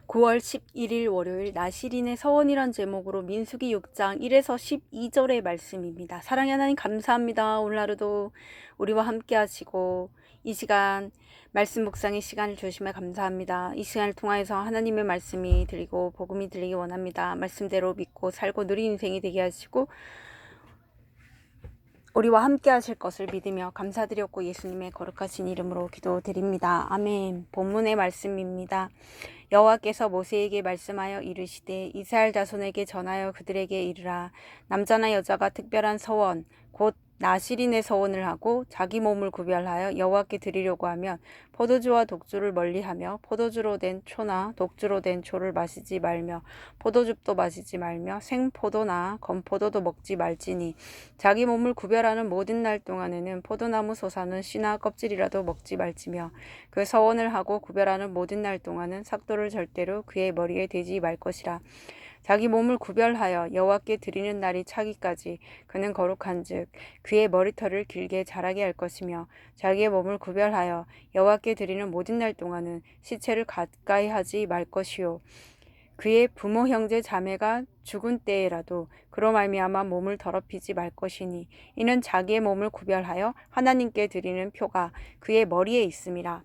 9월 11일 월요일 나시린의 서원이란 제목으로 민수기 6장 1에서 12절의 말씀입니다. 사랑의 하나님 감사합니다. 오늘 하루도 우리와 함께 하시고 이 시간 말씀 묵상의 시간을 주심에 감사합니다. 이 시간을 통하여서 하나님의 말씀이 들리고 복음이 들리기 원합니다. 말씀대로 믿고 살고 누린 인생이 되게 하시고 우리와 함께 하실 것을 믿으며 감사드렸고 예수님의 거룩하신 이름으로 기도드립니다. 아멘. 본문의 말씀입니다. 여호와께서 모세에게 말씀하여 이르시되 이스라엘 자손에게 전하여 그들에게 이르라. 남자나 여자가 특별한 서원 곧 나시린의 서원을 하고 자기 몸을 구별하여 여호와께 드리려고 하면 포도주와 독주를 멀리하며 포도주로 된 초나 독주로 된 초를 마시지 말며 포도즙도 마시지 말며 생포도나 건포도도 먹지 말지니 자기 몸을 구별하는 모든 날 동안에는 포도나무 솟아는 씨나 껍질이라도 먹지 말지며 그 서원을 하고 구별하는 모든 날 동안은 삭도를 절대로 그의 머리에 대지 말 것이라. 자기 몸을 구별하여 여호와께 드리는 날이 차기까지 그는 거룩한즉 그의 머리털을 길게 자라게 할 것이며 자기의 몸을 구별하여 여호와께 드리는 모든 날 동안은 시체를 가까이 하지 말 것이요 그의 부모 형제 자매가 죽은 때에라도 그로 말미암아 몸을 더럽히지 말 것이니 이는 자기의 몸을 구별하여 하나님께 드리는 표가 그의 머리에 있음이라.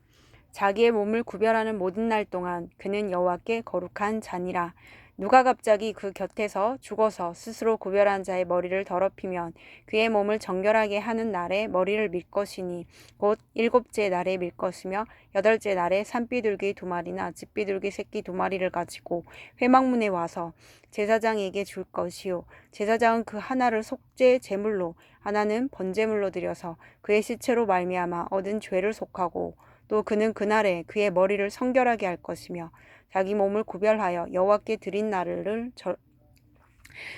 자기의 몸을 구별하는 모든 날 동안 그는 여호와께 거룩한 자니라. 누가 갑자기 그 곁에서 죽어서 스스로 구별한 자의 머리를 더럽히면 그의 몸을 정결하게 하는 날에 머리를 밀 것이니 곧 일곱째 날에 밀 것이며 여덟째 날에 산비둘기 2마리나 집비둘기 새끼 2마리를 가지고 회막문에 와서 제사장에게 줄 것이요 제사장은 그 하나를 속죄 제물로 하나는 번제물로 드려서 그의 시체로 말미암아 얻은 죄를 속하고 또 그는 그날에 그의 머리를 성결하게 할 것이며 자기 몸을 구별하여 여호와께 드린 날을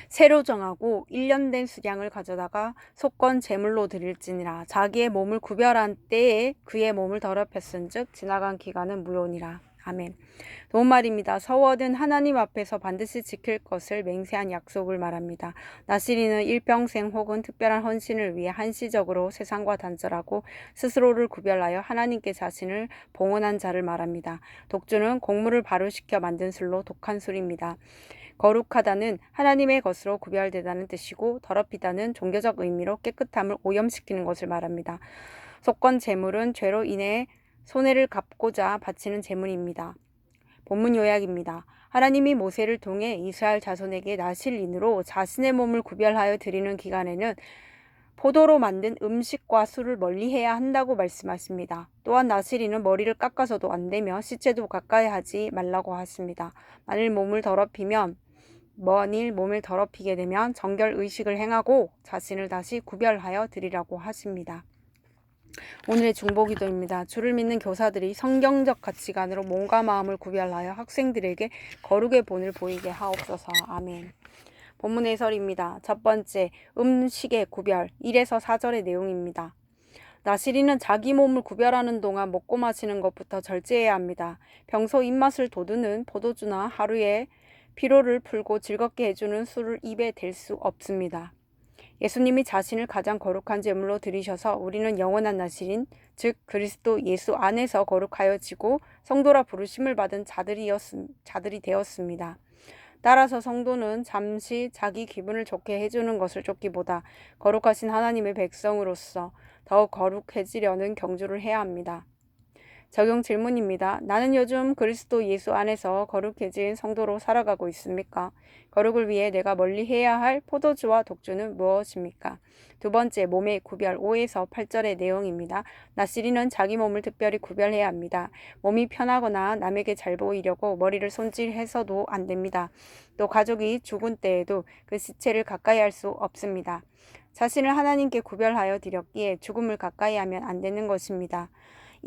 새로 정하고 1년 된 수량을 가져다가 속건 제물로 드릴지니라. 자기의 몸을 구별한 때에 그의 몸을 더럽혔은즉 지나간 기간은 무효니라. 아멘. 좋은 말입니다. 서원은 하나님 앞에서 반드시 지킬 것을 맹세한 약속을 말합니다. 나시린은 일평생 혹은 특별한 헌신을 위해 한시적으로 세상과 단절하고 스스로를 구별하여 하나님께 자신을 봉헌한 자를 말합니다. 독주는 곡물을 발효시켜 만든 술로 독한 술입니다. 거룩하다는 하나님의 것으로 구별되다는 뜻이고 더럽히다는 종교적 의미로 깨끗함을 오염시키는 것을 말합니다. 속건 제물은 죄로 인해 손해를 갚고자 바치는 제물입니다. 본문 요약입니다. 하나님이 모세를 통해 이스라엘 자손에게 나실린으로 자신의 몸을 구별하여 드리는 기간에는 포도로 만든 음식과 술을 멀리해야 한다고 말씀하십니다. 또한 나시린은 머리를 깎아서도 안 되며 시체도 가까이 하지 말라고 하십니다. 만일 몸을 더럽히게 되면 정결 의식을 행하고 자신을 다시 구별하여 드리라고 하십니다. 오늘의 중보기도입니다. 주를 믿는 교사들이 성경적 가치관으로 몸과 마음을 구별하여 학생들에게 거룩의 본을 보이게 하옵소서. 아멘. 본문 해설입니다. 첫 번째, 음식의 구별 1에서 4절의 내용입니다. 나시린은 자기 몸을 구별하는 동안 먹고 마시는 것부터 절제해야 합니다. 평소 입맛을 돋우는 포도주나 하루에 피로를 풀고 즐겁게 해주는 술을 입에 댈 수 없습니다. 예수님이 자신을 가장 거룩한 제물로 드리셔서 우리는 영원한 나시린, 즉 그리스도 예수 안에서 거룩하여지고 성도라 부르심을 받은 자들이 되었습니다. 따라서 성도는 잠시 자기 기분을 좋게 해주는 것을 쫓기보다 거룩하신 하나님의 백성으로서 더욱 거룩해지려는 경주를 해야 합니다. 적용 질문입니다. 나는 요즘 그리스도 예수 안에서 거룩해진 성도로 살아가고 있습니까? 거룩을 위해 내가 멀리해야 할 포도주와 독주는 무엇입니까? 두 번째, 몸의 구별 5에서 8절의 내용입니다. 나시린은 자기 몸을 특별히 구별해야 합니다. 몸이 편하거나 남에게 잘 보이려고 머리를 손질해서도 안 됩니다. 또 가족이 죽은 때에도 그 시체를 가까이 할 수 없습니다. 자신을 하나님께 구별하여 드렸기에 죽음을 가까이 하면 안 되는 것입니다.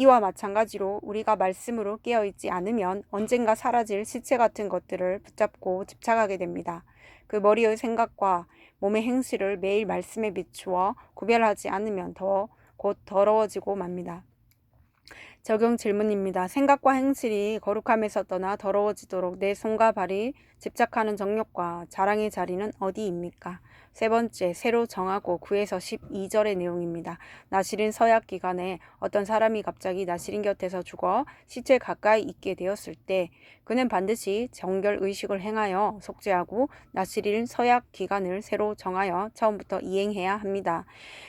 이와 마찬가지로 우리가 말씀으로 깨어있지 않으면 언젠가 사라질 시체 같은 것들을 붙잡고 집착하게 됩니다. 그 머리의 생각과 몸의 행실을 매일 말씀에 비추어 구별하지 않으면 곧 더러워지고 맙니다. 적용 질문입니다. 생각과 행실이 거룩함에서 떠나 더러워지도록 내 손과 발이 집착하는 정욕과 자랑의 자리는 어디입니까? 세 번째, 새로 정하고 9에서 12절의 내용입니다. 나실인 서약 기간에 어떤 사람이 갑자기 나실인 곁에서 죽어 시체 가까이 있게 되었을 때 그는 반드시 정결 의식을 행하여 속죄하고 나실인 서약 기간을 새로 정하여 처음부터 이행해야 합니다.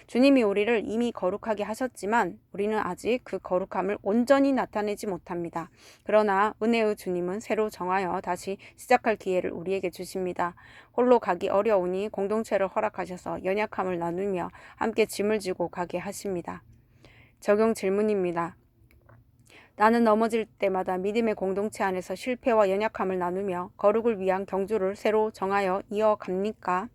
주님이 우리를 이미 거룩하게 하셨지만 우리는 아직 그 거룩함을 온전히 나타내지 못합니다. 그러나 은혜의 주님은 새로 정하여 다시 시작할 기회를 우리에게 주십니다. 홀로 가기 어려우니 공동체를 허락하셔서 연약함을 나누며 함께 짐을 지고 가게 하십니다. 적용 질문입니다. 나는 넘어질 때마다 믿음의 공동체 안에서 실패와 연약함을 나누며 거룩을 위한 경주를 새로 정하여 이어갑니까?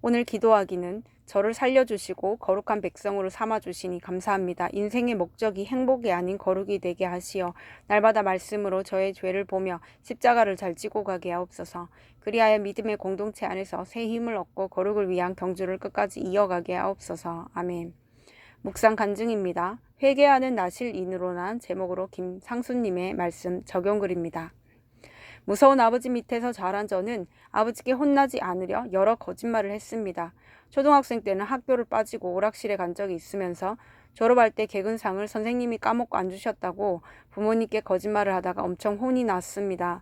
오늘 기도하기는 저를 살려주시고 거룩한 백성으로 삼아주시니 감사합니다. 인생의 목적이 행복이 아닌 거룩이 되게 하시어 날마다 말씀으로 저의 죄를 보며 십자가를 잘 지고 가게 하옵소서. 그리하여 믿음의 공동체 안에서 새 힘을 얻고 거룩을 위한 경주를 끝까지 이어가게 하옵소서. 아멘. 묵상 간증입니다. 회개하는 나실인으로란 제목으로 김상수님의 말씀 적용글입니다. 무서운 아버지 밑에서 자란 저는 아버지께 혼나지 않으려 여러 거짓말을 했습니다. 초등학생 때는 학교를 빠지고 오락실에 간 적이 있으면서 졸업할 때 개근상을 선생님이 까먹고 안 주셨다고 부모님께 거짓말을 하다가 엄청 혼이 났습니다.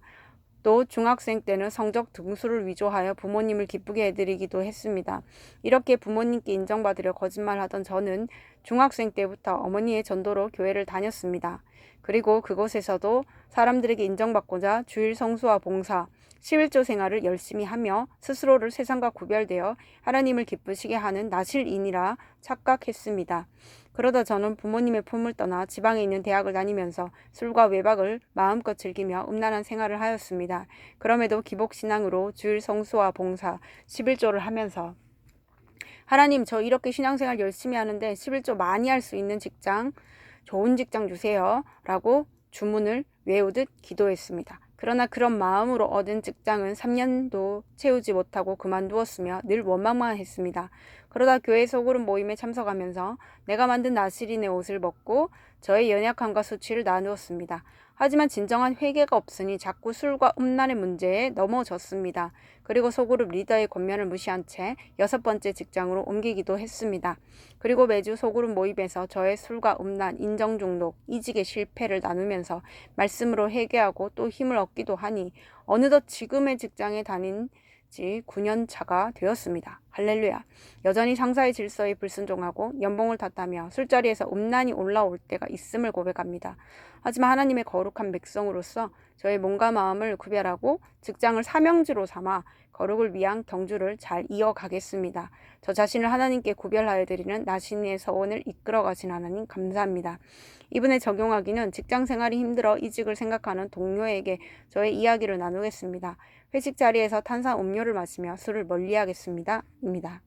또 중학생 때는 성적 등수를 위조하여 부모님을 기쁘게 해드리기도 했습니다. 이렇게 부모님께 인정받으려 거짓말하던 저는 중학생 때부터 어머니의 전도로 교회를 다녔습니다. 그리고 그곳에서도 사람들에게 인정받고자 주일 성수와 봉사, 11조 생활을 열심히 하며 스스로를 세상과 구별되어 하나님을 기쁘시게 하는 나실인이라 착각했습니다. 그러다 저는 부모님의 품을 떠나 지방에 있는 대학을 다니면서 술과 외박을 마음껏 즐기며 음란한 생활을 하였습니다. 그럼에도 기복신앙으로 주일 성수와 봉사, 11조를 하면서 하나님, 저 이렇게 신앙생활 열심히 하는데 11조 많이 할 수 있는 직장, 좋은 직장 주세요 라고 주문을 외우듯 기도했습니다. 그러나 그런 마음으로 얻은 직장은 3년도 채우지 못하고 그만두었으며 늘 원망만 했습니다. 그러다 교회 소그룹 모임에 참석하면서 내가 만든 나실인의 옷을 벗고 저의 연약함과 수치를 나누었습니다. 하지만 진정한 회개가 없으니 자꾸 술과 음란의 문제에 넘어졌습니다. 그리고 소그룹 리더의 권면을 무시한 채 6번째 직장으로 옮기기도 했습니다. 그리고 매주 소그룹 모임에서 저의 술과 음란, 인정중독, 이직의 실패를 나누면서 말씀으로 회개하고 또 힘을 얻기도 하니 어느덧 지금의 직장에 다닌 지 9년 차가 되었습니다. 할렐루야. 여전히 상사의 질서에 불순종하고 연봉을 탓하며 술자리에서 음란이 올라올 때가 있음을 고백합니다. 하지만 하나님의 거룩한 백성으로서 저의 몸과 마음을 구별하고 직장을 사명지로 삼아 거룩을 위한 경주를 잘 이어가겠습니다. 저 자신을 하나님께 구별하여 드리는 나신의 서원을 이끌어 가신 하나님 감사합니다. 이분에 적용하기는 직장 생활이 힘들어 이직을 생각하는 동료에게 저의 이야기를 나누겠습니다. 회식 자리에서 탄산 음료를 마시며 술을 멀리하겠습니다. 입니다.